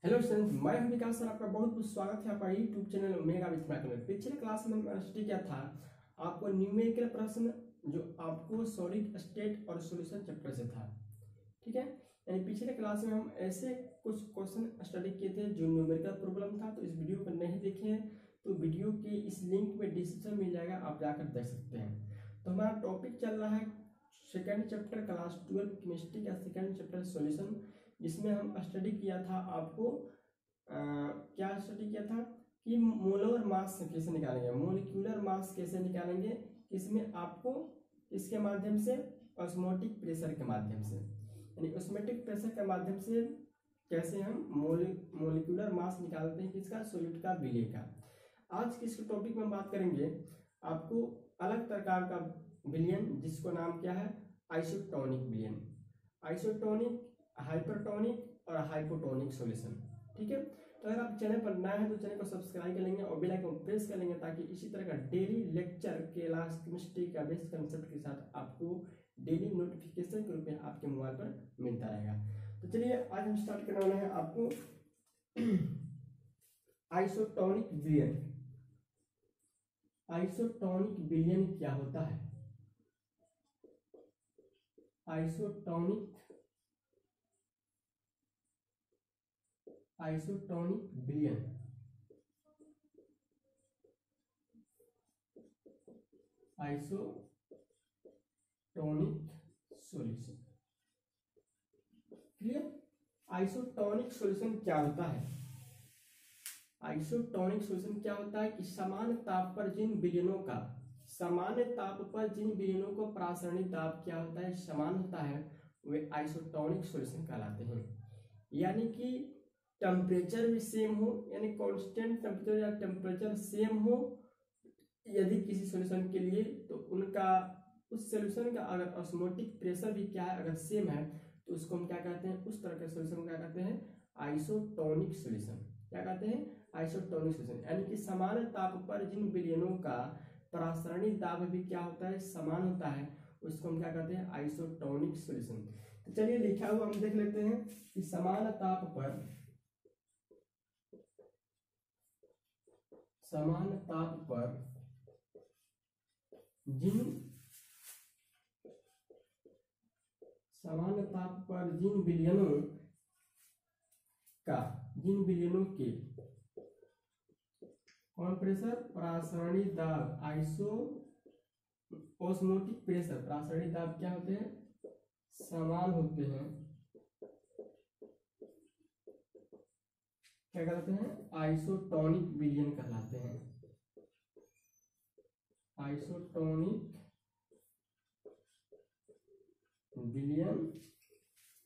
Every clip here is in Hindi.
हेलो स्टूडेंट, मैं हूं विकास सर। आपका बहुत बहुत स्वागत है आपका YouTube channel mega with mathematics. पिछले क्लास में मैंने स्टडी किया था आपको न्यूमेरिकल प्रश्न जो आपको सॉलिड स्टेट और सॉल्यूशन चैप्टर से था। ठीक है, यानी पिछले क्लास में हम ऐसे कुछ क्वेश्चन स्टडी किए थे जो न्यूमेरिकल प्रॉब्लम था। तो इस वीडियो को नहीं देखे हैं तो वीडियो के इस लिंक में डिस्क्रिप्शन मिल जाएगा, आप जाकर देख सकते हैं। तो हमारा टॉपिक चल रहा है सेकेंड चैप्टर क्लास 12 केमिस्ट्री का सेकेंड चैप्टर सॉल्यूशन, जिसमें हम स्टडी किया था आपको क्या स्टडी किया था कि मोलर मास कैसे निकालेंगे, मोलिक्यूलर मास कैसे निकालेंगे, किसमें आपको इसके माध्यम से ऑस्मोटिक प्रेशर के माध्यम से, यानी ऑस्मोटिक प्रेशर के माध्यम से कैसे हम मोलिक्यूलर मास निकालते हैं, किसका, सॉलिड का, विलेय का। आज के इस टॉपिक में हम बात करेंगे आपको अलग प्रकार का विलयन, जिसको नाम क्या है, आइसोटोनिक विलयन। आइसोटोनिक, हाइपरटोनिक और हाइपोटोनिक सॉल्यूशन। ठीक है, तो अगर आप चैनल पर नए हैं तो चैनल को सब्सक्राइब कर लेंगे और बेल आइकन प्रेस कर लेंगे ताकि इसी तरह का डेली लेक्चर क्लास केमिस्ट्री का बेस्ट कंसेप्ट के साथ आपको डेली नोटिफिकेशन के रूप में आपके मोबाइल पर मिलता रहेगा। तो चलिए आज हम स्टार्ट करने वाले हैं आपको आइसोटोनिक विलयन। आइसोटोनिक विलयन क्या होता है? आइसोटोनिक विलयन, isotonic solution. Clear? Isotonic solution क्या होता है? आइसोटोनिक सॉल्यूशन क्या होता है कि समान ताप पर जिन विलयनों का, समान ताप पर जिन विलयनों को प्रासरणिक दाब क्या होता है, समान होता है, वे आइसोटोनिक सॉल्यूशन कहलाते हैं। यानी कि टेम्परेचर भी सेम हो, यानी कांस्टेंट टेम्परेचर या टेम्परेचर सेम हो यदि किसी सॉल्यूशन के लिए, तो उनका उस सॉल्यूशन का अगर ऑस्मोटिक प्रेशर भी क्या है, अगर सेम है, तो उसको हम क्या कहते हैं, उस तरह के सॉल्यूशन को क्या कहते हैं, आइसोटोनिक सॉल्यूशन। क्या कहते हैं? Isotonic solution. यानी कि समान ताप पर जिन विलयनों का प्रासरणिक दाब भी क्या होता है, समान होता है, उसको हम क्या कहते हैं, आइसोटोनिक सॉल्यूशन। तो चलिए लिखा हुआ हम देख लेते हैं कि समान ताप पर जिन विलयनों के कौन प्रेशर, प्रासरणिक दाब, ऑस्मोटिक प्रेशर, प्रासरणिक दाब क्या होते हैं, समान होते हैं, क्या कहते हैं, आइसोटोनिक विलयन कहलाते हैं। आइसोटोनिक विलयन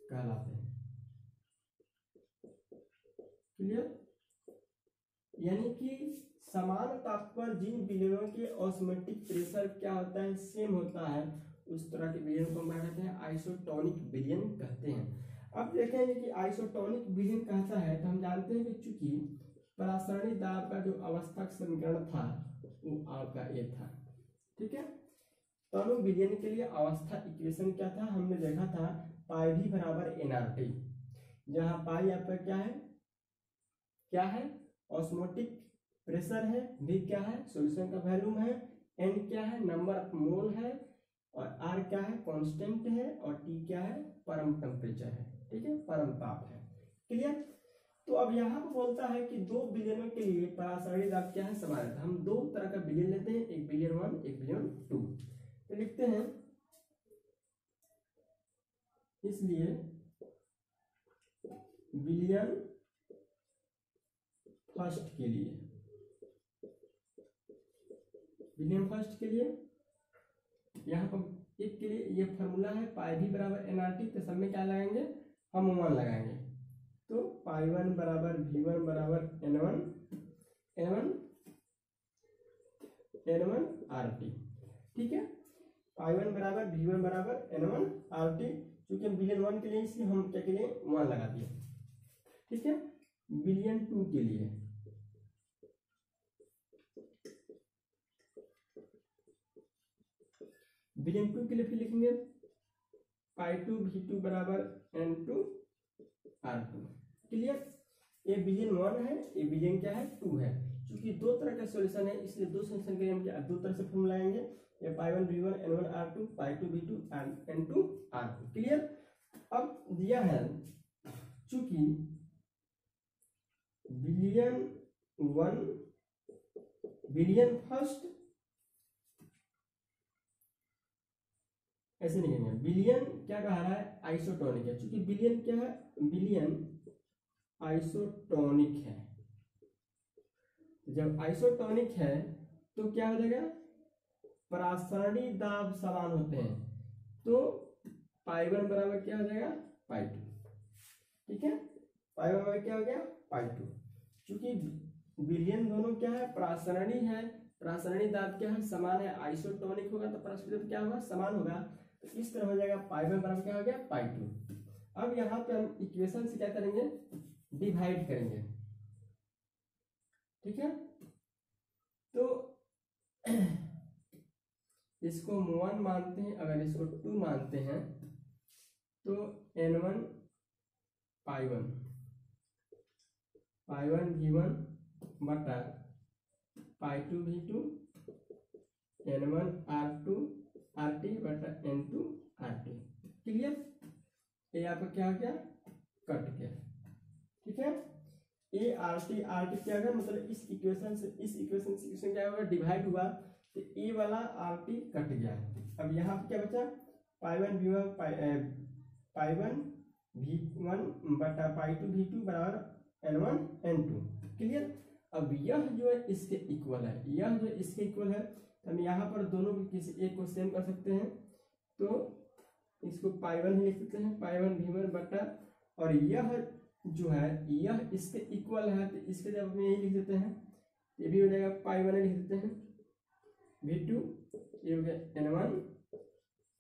कहलाते हैं। क्लियर? यानी कि समान ताप पर जिन विलयनों के ऑस्मोटिक प्रेशर क्या होता है, सेम होता है, उस तरह के विलयन को क्या कहते हैं, आइसोटोनिक विलयन कहते हैं। अब देखेंगे कि आइसोटोनिक विलयन कहता है, तो हम जानते हैं कि चूंकि प्रासरणिक दाब का जो अवस्था समीकरण था वो आपका ये था। ठीक है, तनु विलयन के लिए अवस्था इक्वेशन क्या था, हमने देखा था पाई भी बराबर nRT, जहां पाई आपका क्या है, ऑस्मोटिक प्रेशर है, v क्या है, सॉल्यूशन का वॉल्यूम है, n क्या है, नंबर ऑफ मोल है, और r क्या है, कांस्टेंट है, और t क्या है, परम टेम्परेचर है। ठीक है, परम ताप है। क्लियर? तो अब यहाँ पर बोलता है कि दो विलयनों के लिए प्रासरणिक दाब क्या है, समान है। हम दो तरह का विलयन लेते हैं, एक विलयन 1, एक विलयन 2। तो लिखते हैं, इसलिए विलयन फर्स्ट के लिए, विलयन फर्स्ट के लिए यहाँ पर एक के लिए ये फॉर्मूला है पाई भी बराबर nRT, तो सब में क्या लगाएंगे, हम 1 लगाएंगे। तो पाई 1 बराबर v1 बराबर n1 RT। ठीक है, पाई 1 बराबर v1 बराबर n1 RT। क्योंकि हम विलयन 1 के लिए इसलिए हम क्या के लिए 1 लगा दिए। ठीक है, विलयन 2 के लिए फिर लिखेंगे पाई 2 v2 बराबर n2 R2। क्लियर? ए बिलियन 1 है, ए बिलियन क्या है 2 है। क्योंकि दो तरह का सॉल्यूशन है इसलिए दो सॉल्यूशन के लिए हम क्या दो तरह से फॉर्मूला लाएंगे, ये पाई 1 v1 n1 r2 पाई 2 v2 n2 r2। क्लियर। अब दिया है चूंकि बिलियन 1 बिलियन फर्स्ट ऐसे नहीं है, बिलियन क्या कहा रहा है आइसोटोनिक है। चूंकि बिलियन क्या है, बिलियन आइसोटोनिक है। जब आइसोटोनिक है तो क्या हो जाएगा, परासरणी दाब समान होते हैं, तो पाई 1 बराबर क्या हो जाएगा पाई 2। ठीक है, पाई 1 बराबर क्या हो गया पाई 2। चूंकि बिलियन दोनों क्या है परासरणी है, परासरणी दाब क्या है समान है, आइसोटोनिक होगा तो परासरणी दाब क्या होगा समान होगा, तो इस तरह हो जाएगा पाई 1 बराबर क्या हो गया पाई 2। अब यहाँ पे हम इक्वेशन से क्या करेंगे डिवाइड करेंगे। ठीक है, तो इसको 1 मानते हैं, अगर इसको 2 मानते हैं तो n1 पाई 1 v1 बटा पाई 2 v2 n1 r2 rt बटा n2 rt। क्लियर, ये आपका क्या हो गया कट गया। ठीक है, ए आर टी क्या होगा, मतलब इस इक्वेशन से क्या होगा डिवाइड हुआ तो ए वाला आर टी कट गया। अब यहाँ पे क्या बचा पाई 1 v1 पाई 1 v1 बटा पाई 2 v2 बराबर n1 n2। क्लियर। अब यह जो है इसके इक्वल है, यह जो इसके इक्वल है, तो हम यहाँ पर दोनों को किसी एक को सेम कर सकते हैं, तो इसको पाई 1 ही लिख सकते हैं, पाई 1 v1 बटा, और यह जो है यह इसके इक्वल है तो इसके जब हम यही लिख देते हैं, ये भी हो जाएगा पाई 1 लिख देते हैं v2, ये हो गया n1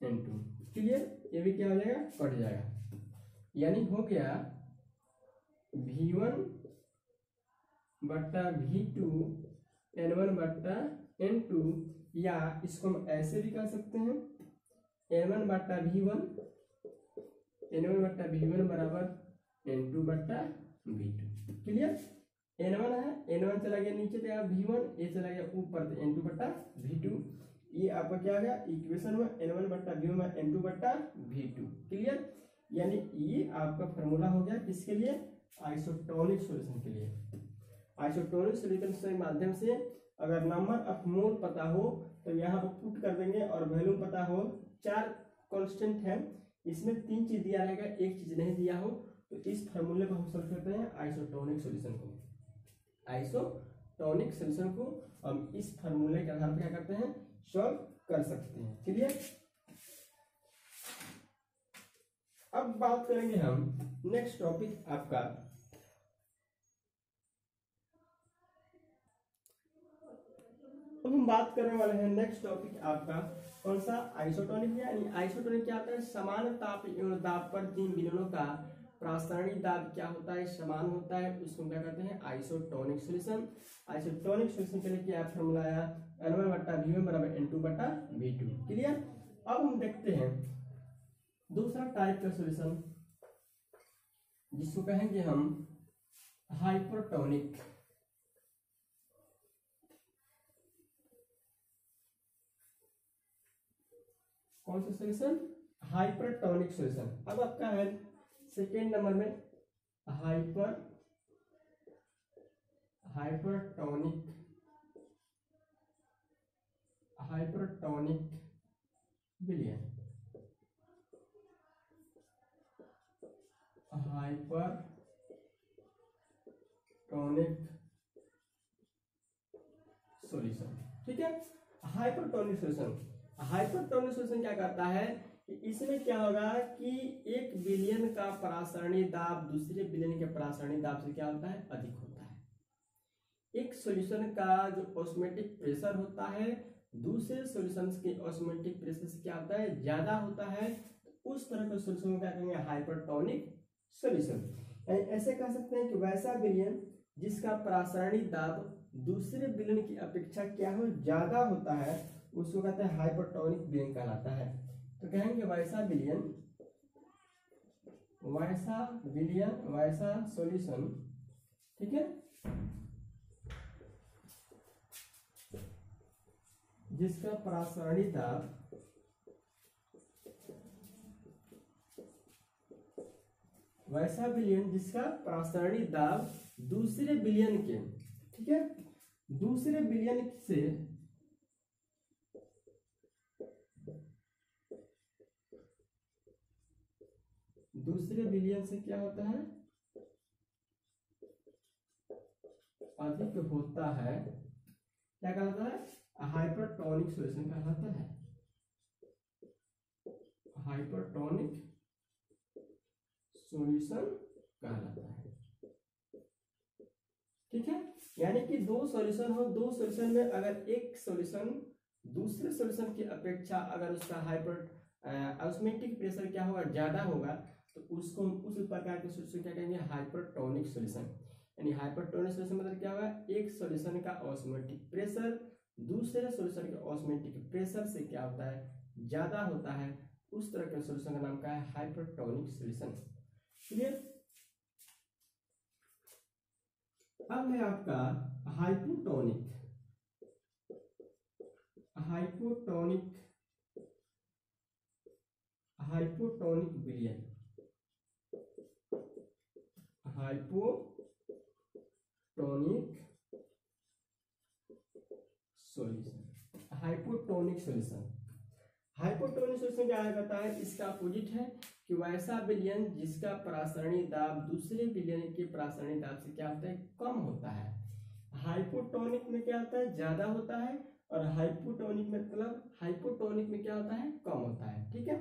n2। क्लियर, ये भी क्या हो जाएगा कट जाएगा, यानी हो गया v1 बट्टा v2 n1 बट्टा n2, या इसको हम ऐसे भी कर सकते हैं n1 बट्टा v1 बराबर n2 बट्टा v2। क्लियर, n1 है, n1 चला गया नीचे तो v1, ये चला गया ऊपर तो n2 बट्टा v2। ये आपका क्या आ गया इक्वेशन में n1 बट्टा v1 n2 बट्टा v2। क्लियर, यानी ये आपका फॉर्मूला हो गया किसके लिए आइसोटोनिक सॉल्यूशन के लिए। आइसोटोनिक सॉल्यूशन के माध्यम से अगर नंबर ऑफ मोल पता हो तो यहाँ पर पुट कर देंगे, और वैल्यू पता हो, 4 कांस्टेंट है, इसमें 3 चीज दिया रहेगा, एक चीज नहीं दिया हो, तो इस फार्मूले को हम सॉल्व करते हैं आइसोटोनिक सॉल्यूशन को। आइसोटोनिक सॉल्यूशन को हम इस फार्मूले के आधार पर क्या करते हैं सॉल्व कर सकते हैं। क्लियर। अब बात करेंगे हम नेक्स्ट टॉपिक आपका अब हम बात करने वाले हैं नेक्स्ट टॉपिक आपका कौन सा आइसोटोनिक। यानी आइसोटोनिक क्या होता है, समान ताप एवं दाब पर 3 विलयनों का प्रासरणी दाब क्या होता है समान होता है, उसको क्या कहते हैं आइसोटोनिक सॉल्यूशन। आइसोटोनिक सॉल्यूशन के लिए क्या फॉर्मूला आया n1 बट्टा v1 बराबर n2 बट्टा v2। क्लियर। अब हम देखते हैं दूसरा टाइप का सॉल्यूशन जिसको कहेंगे हम हाइपरटोनिक। कौन सा सॉल्यूशन हाइपरटोनिक सॉल्यूशन। अब आपका है सेकेंड नंबर में हाइपरटोनिक विलयन। Hypertonic solution. ठीक है, हाइपरटोनिक सॉल्यूशन क्या करता है, इसमें क्या होगा कि एक विलयन का परासरणी दाब दूसरे विलयन के परासरणी दाब से क्या होता है अधिक होता है। एक सॉल्यूशन का जो ऑस्मोटिक प्रेशर होता है दूसरे सॉल्यूशन के ऑस्मोटिक प्रेशर से क्या होता है ज्यादा होता है, उस तरह के सॉल्यूशन को क्या कहेंगे हाइपरटोनिक सॉल्यूशन। ऐसे कह सकते हैं कि वैसा विलयन जिसका परासरणी दाब दूसरे विलयन की अपेक्षा क्या हो ज्यादा होता है उसको कहते हैं हाइपरटोनिक विलयन कहलाता है। तो कहेंगे वैसा सॉल्यूशन ठीक है, जिसका परासरणी दाब वैसा विलयन जिसका परासरणी दाब दूसरे विलयन के, ठीक है, दूसरे विलयन से क्या होता है, अधिक होता है, क्या कहलाता है, हाइपरटोनिक सॉल्यूशन कहलाता है, हाइपरटोनिक सॉल्यूशन कहलाता है। ठीक है, यानी कि दो सॉल्यूशन हो, दो सॉल्यूशन में अगर एक सॉल्यूशन दूसरे सॉल्यूशन की अपेक्षा अगर उसका ऑस्मोटिक प्रेशर क्या होगा, ज्यादा होगा, तो उसको उस प्रकार के सॉल्यूशन क्या कहेंगे, हाइपरटोनिक सॉल्यूशन। यानी हाइपरटोनिक सॉल्यूशन मतलब क्या होगा, एक सॉल्यूशन का ऑस्मोटिक प्रेशर दूसरे सॉल्यूशन के ऑस्मोटिक प्रेशर से क्या होता है, ज्यादा होता है, उस तरह के सॉल्यूशन का नाम क्या है, हाइपरटोनिक सॉल्यूशन। क्लियर। अब है आपका हाइपोटोनिक, हाइपोटोनिक हाइपोटोनिक विलयन, hypotonic solution, hypotonic solution. Hypotonic solution क्या कहता है, इसका अपोजिट है कि वैसा विलयन जिसका परासरणी दाब दूसरे विलयन के परासरणी दाब से क्या होता है, कम होता है। हाइपोटोनिक में क्या होता है, ज्यादा होता है, और हाइपोटोनिक में मतलब हाइपोटोनिक में क्या होता है, कम होता है। ठीक है,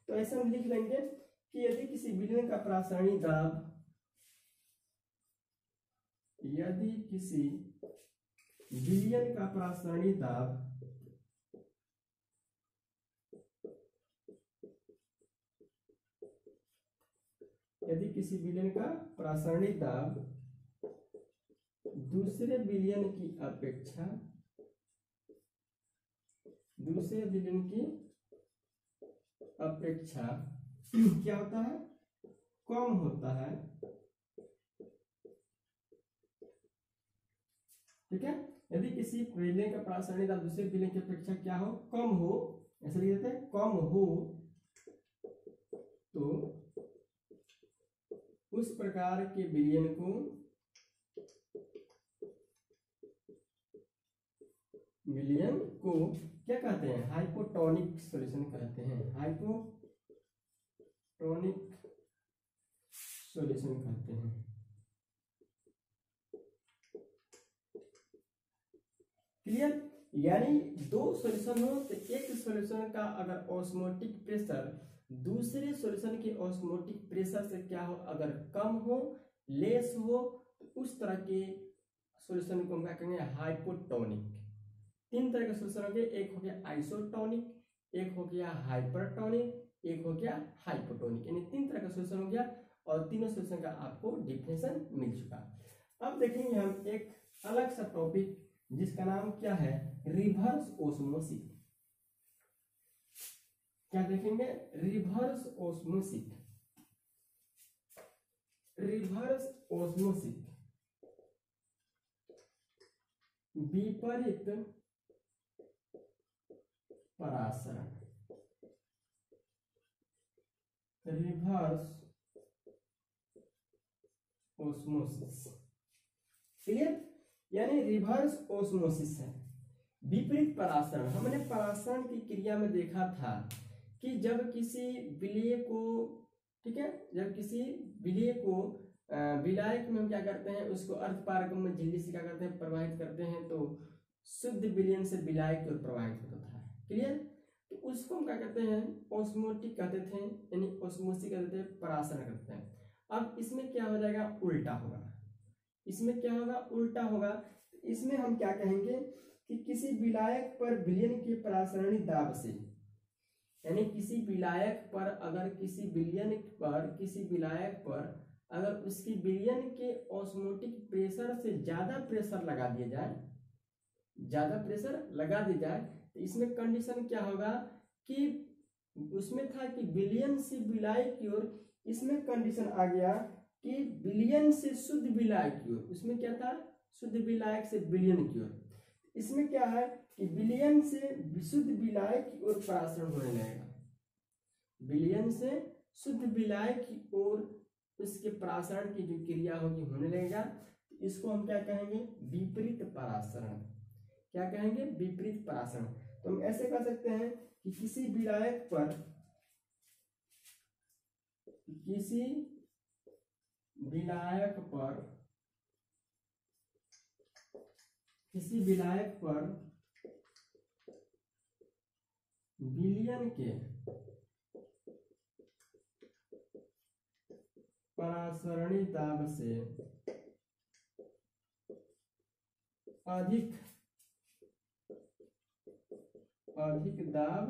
तो ऐसा हम लिख लेंगे कि यदि किसी विलयन का परासरणी दाब, यदि किसी विलयन का परासरणी दाब यदि किसी विलयन का परासरणी दाब दूसरे विलयन की अपेक्षा, दूसरे विलयन की अपेक्षा क्या होता है, कम होता है। ठीक है, यदि किसी विलयन का परासरणी दाब दूसरे विलयन की अपेक्षा क्या हो, कम हो, ऐसा लिख देते हैं, कम हो, तो उस प्रकार के विलयन को क्या कहते हैं, हाइपोटोनिक सॉल्यूशन कहते हैं, हाइपोटोनिक सॉल्यूशन कहते हैं। क्लियर। यानी दो सॉल्यूशन हो तो एक सॉल्यूशन का अगर ऑस्मोटिक प्रेशर दूसरे सॉल्यूशन के ऑस्मोटिक प्रेशर से क्या हो, अगर कम हो, लेस हो, तो उस तरह के सॉल्यूशन को हम क्या कहेंगे, हाइपोटोनिक। तीन तरह के सॉल्यूशन हो गए, एक हो गया आइसोटोनिक, एक हो गया हाइपरटोनिक, एक हो गया हाइपोटोनिक। यानी तीन तरह का सॉल्यूशन हो गया और तीनों सॉल्यूशन का आपको डिफिनेशन मिल चुका। अब देखेंगे हम एक अलग सा टॉपिक जिसका नाम क्या है, रिवर्स ऑस्मोसिस। क्या देखेंगे, रिवर्स ऑस्मोसिस। रिवर्स ऑस्मोसिस विपरीत परासरण, रिवर्स ऑस्मोसिस। क्लियर। यानी रिवर्स ऑस्मोसिस है विपरीत परासरण। हमने परासरण की क्रिया में देखा था कि जब किसी विलय को, ठीक है, जब किसी विलय को विलायक में हम क्या करते हैं, उसको अर्धपारगम में झिल्ली से क्या करते हैं, प्रवाहित करते हैं, तो शुद्ध विलयन से विलायक की ओर प्रवाहित होता था। क्लियर। तो उसको हम क्या कहते हैं, ऑस्मोटिक कहते थे, यानी ऑस्मोसिस कहते थे, परासरण करते हैं। अब इसमें क्या हो जाएगा, उल्टा होगा। इसमें क्या होगा, उल्टा होगा। इसमें हम क्या कहेंगे कि किसी विलायक पर विलयन के परासरणी दाब से, यानी किसी विलायक पर अगर किसी विलायक पर अगर उसकी विलयन के ऑस्मोटिक प्रेशर से ज्यादा प्रेशर लगा दिया जाए, तो इसमें कंडीशन क्या होगा कि उसमें था कि विलयन से विलायक की ओर, इसमें कंडीशन आ गया कि विलयन से शुद्ध विलायक की ओर, इसमें क्या था, शुद्ध विलायक से विलयन की ओर, इसमें क्या है कि विलयन से शुद्ध विलायक की ओर परासरण होने लगेगा, विलयन से शुद्ध विलायक की ओर इसके परासरण की जो क्रिया होगी होने लगेगा, इसको हम क्या कहेंगे, विपरीत परासरण। क्या कहेंगे, विपरीत परासरण। तो हम ऐसे कह सकते हैं कि किसी विलायक पर विलयन के परासरणी दाब से अधिक दाब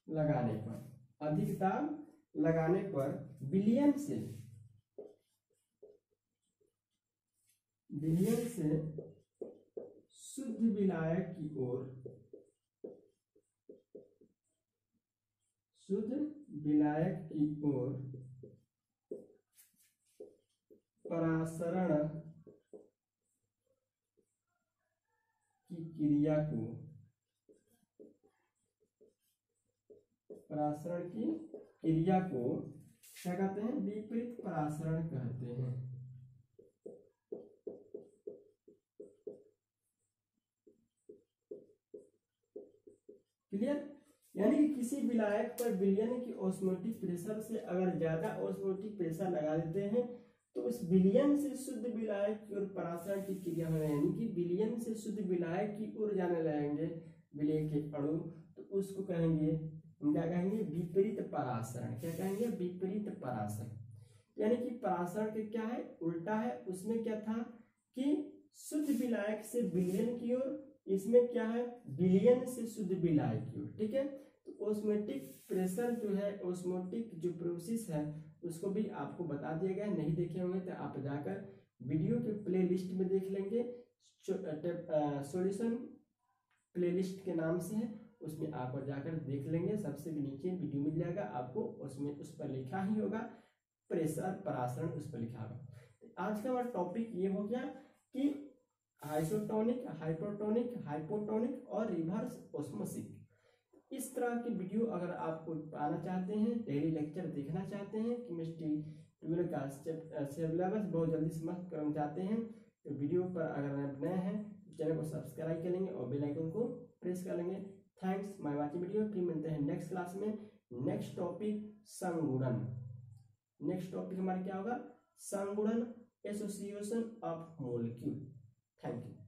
लगाने पर विलयन से शुद्ध विलायक की ओर परासरण की क्रिया को क्या कहते हैं, विपरीत परासरण कहते हैं। क्लियर। यानी कि किसी विलायक पर विलयन की ऑस्मोटिक प्रेशर से अगर ज्यादा ऑस्मोटिक प्रेशर लगा देते हैं तो उस विलयन से शुद्ध विलायक की ओर परासरण की क्रिया होने, यानी कि विलयन से शुद्ध विलायक की ओर जाने लगेंगे विलय के अणु, तो उसको कहेंगे, हम क्या कहेंगे, विपरीत परासरण। क्या कहेंगे, विपरीत परासरण। यानी कि परासरण के क्या है, उल्टा है। उसमें क्या था कि शुद्ध विलायक से विलयन की ओर, इसमें क्या है, विलयन से शुद्ध विलायक की ओर। ठीक है। तो ऑस्मोटिक प्रेशर जो है, ऑस्मोटिक जो प्रोसेस है उसको भी आपको बता दिया गया है। नहीं देखे होंगे तो आप जाकर वीडियो के प्लेलिस्ट में देख लेंगे, सॉल्यूशन प्लेलिस्ट के नाम से है, उसमें आप जाकर देख लेंगे। सबसे नीचे वीडियो मिल जाएगा आपको, उसमें उस पर लिखा ही होगा प्रेशर परासरण, उस पर लिखा होगा। आज का हमारा टॉपिक ये हो गया कि आइसोटोनिक, हाइपोटोनिक, हाइपोटोनिक और रिवर्स ऑस्मोसिस। इस तरह की वीडियो अगर आपको पाना चाहते हैं, डेली लेक्चर देखना चाहते हैं, केमिस्ट्री 12 का सिलेबस बहुत जल्दी समाप्त करना चाहते हैं, तो वीडियो पर अगर आप नए हैं तो चैनल को सब्सक्राइब कर लेंगे और बेल आइकन को प्रेस कर लेंगे। Thanks my watching video. फिर मिलते हैं नेक्स्ट क्लास में। नेक्स्ट टॉपिक संगुणन। नेक्स्ट टॉपिक हमारा क्या होगा, संगुणन, association of molecule. Thank you.